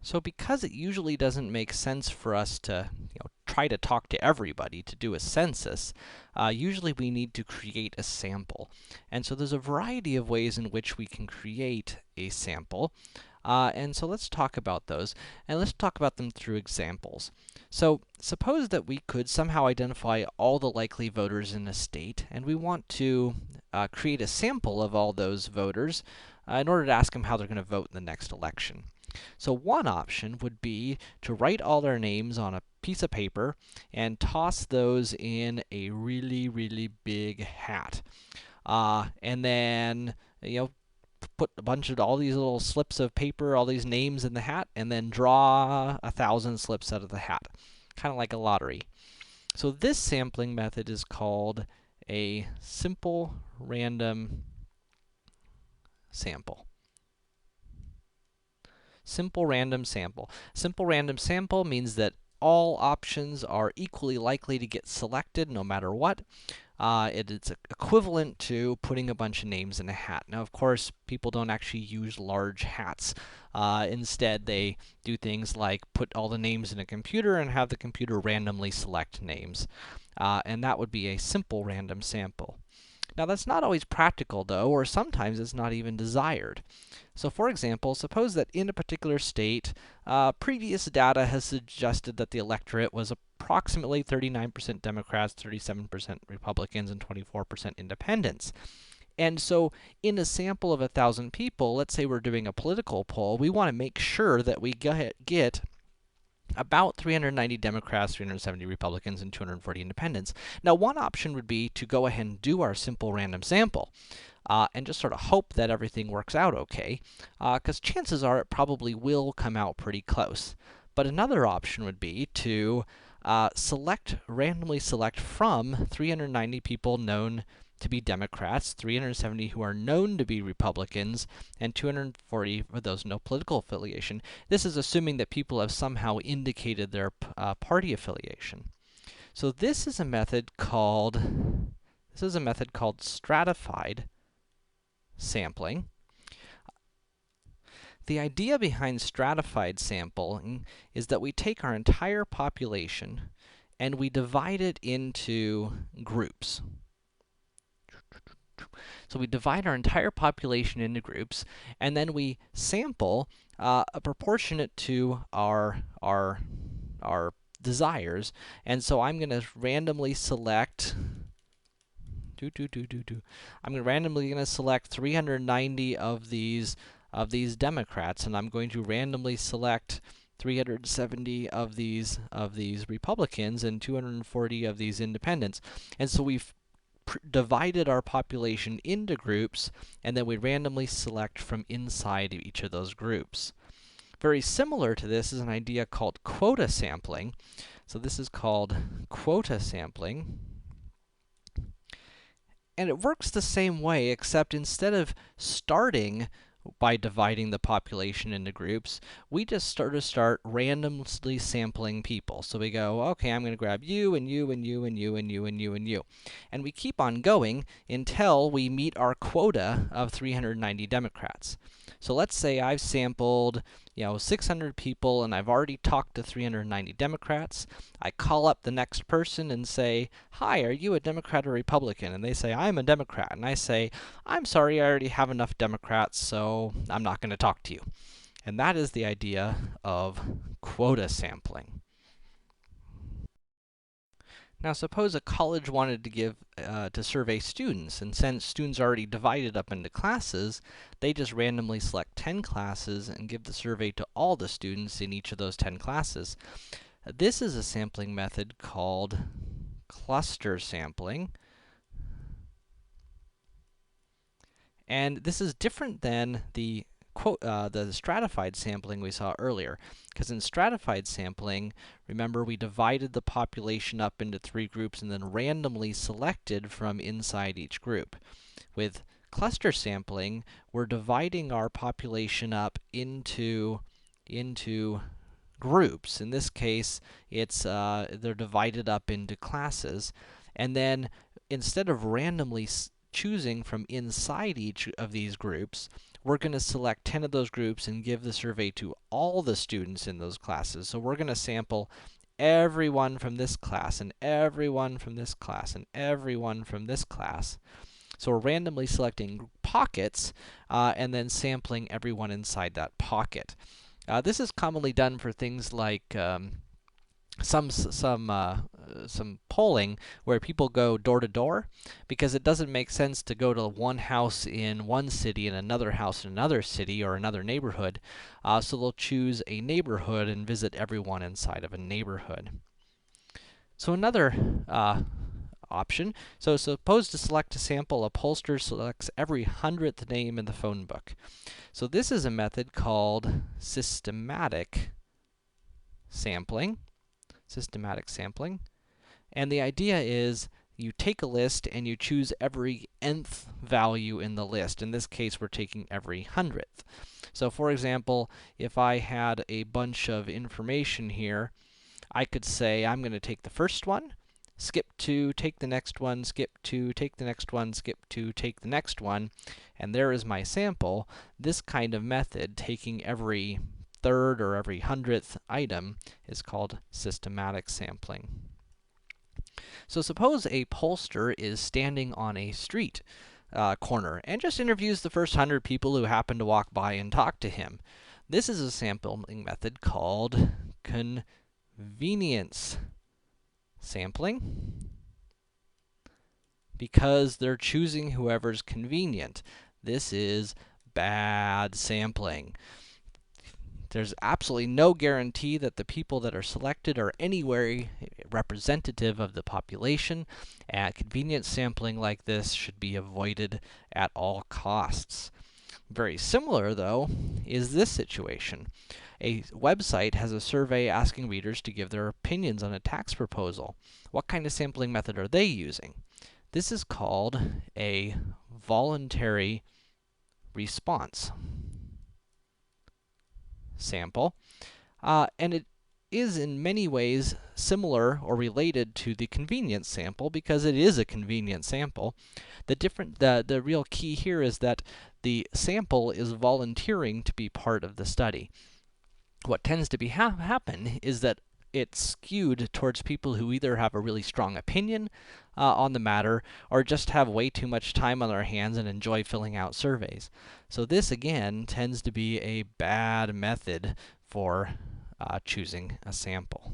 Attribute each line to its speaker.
Speaker 1: So because it usually doesn't make sense for us to, try to talk to everybody to do a census, usually we need to create a sample. And so there's a variety of ways in which we can create a sample. And so let's talk about those, and let's talk about them through examples. So suppose that we could somehow identify all the likely voters in a state, and we want to create a sample of all those voters in order to ask them how they're going to vote in the next election. So one option would be to write all their names on a piece of paper and toss those in a really, really big hat. And then, put a bunch of all these little slips of paper, all these names in the hat, and then draw 1,000 slips out of the hat, kind of like a lottery. So this sampling method is called a simple random sample. Simple random sample. Simple random sample means that all options are equally likely to get selected no matter what. It is equivalent to putting a bunch of names in a hat. Now, of course, people don't actually use large hats. Instead, they do things like put all the names in a computer and have the computer randomly select names. And that would be a simple random sample. Now, that's not always practical, though, or sometimes it's not even desired. So, for example, suppose that in a particular state, previous data has suggested that the electorate was approximately 39% Democrats, 37% Republicans, and 24% Independents. And so, in a sample of 1,000 people, let's say we're doing a political poll, we want to make sure that we get about 390 Democrats, 370 Republicans, and 240 Independents. Now, one option would be to go ahead and do our simple random sample. And just sort of hope that everything works out okay, because chances are it probably will come out pretty close. But another option would be to randomly select from 390 people known to be Democrats, 370 who are known to be Republicans, and 240 for those no political affiliation. This is assuming that people have somehow indicated their party affiliation. So this is a method called stratified sampling. The idea behind stratified sampling is that we take our entire population and we divide it into groups. So we divide our entire population into groups, and then we sample a proportionate to our desires. And so I'm going to randomly select I'm randomly going to select 390 of these Democrats, and I'm going to randomly select 370 of these Republicans and 240 of these Independents. And so we've divided our population into groups, and then we randomly select from inside of each of those groups. Very similar to this is an idea called quota sampling. So this is called quota sampling. And it works the same way, except instead of starting by dividing the population into groups, we just start randomly sampling people. So we go, okay, I'm going to grab you, and you, and you, and you, and you, and you, and you. And we keep on going until we meet our quota of 390 Democrats. So let's say I've sampled, 600 people, and I've already talked to 390 Democrats. I call up the next person and say, hi, are you a Democrat or Republican? And they say, I'm a Democrat. And I say, I'm sorry, I already have enough Democrats, so I'm not going to talk to you. And that is the idea of quota sampling. Now, suppose a college wanted to survey students, and since students are already divided up into classes, they just randomly select 10 classes and give the survey to all the students in each of those 10 classes. This is a sampling method called cluster sampling. And this is different than the stratified sampling we saw earlier, because in stratified sampling, remember, we divided the population up into 3 groups and then randomly selected from inside each group. With cluster sampling, we're dividing our population up into groups. In this case, they're divided up into classes, and then instead of randomly choosing from inside each of these groups, we're going to select 10 of those groups and give the survey to all the students in those classes. So we're going to sample everyone from this class, and everyone from this class, and everyone from this class. So we're randomly selecting pockets, and then sampling everyone inside that pocket. This is commonly done for things like some polling where people go door to door, because it doesn't make sense to go to one house in one city and another house in another city or another neighborhood. So they'll choose a neighborhood and visit everyone inside of a neighborhood. So another option. So suppose to select a sample, a pollster selects every 100th name in the phone book. So this is a method called systematic sampling. And the idea is you take a list and you choose every nth value in the list. In this case, we're taking every 100th. So for example, if I had a bunch of information here, I could say I'm going to take the first one, skip 2, take the next one, skip 2, take the next one, skip 2, take the next one, and there is my sample. This kind of method, taking every third or every 100th item, is called systematic sampling. So suppose a pollster is standing on a street corner and just interviews the first 100 people who happen to walk by and talk to him. This is a sampling method called convenience sampling, because they're choosing whoever's convenient. This is bad sampling. There's absolutely no guarantee that the people that are selected are anywhere representative of the population, and convenience sampling like this should be avoided at all costs. Very similar, though, is this situation. A website has a survey asking readers to give their opinions on a tax proposal. What kind of sampling method are they using? This is called a voluntary response sample, and it is in many ways similar or related to the convenience sample, because it is a convenient sample. The real key here is that the sample is volunteering to be part of the study. What tends to happen is that it's skewed towards people who either have a really strong opinion on the matter, or just have way too much time on their hands and enjoy filling out surveys. So this, again, tends to be a bad method for choosing a sample.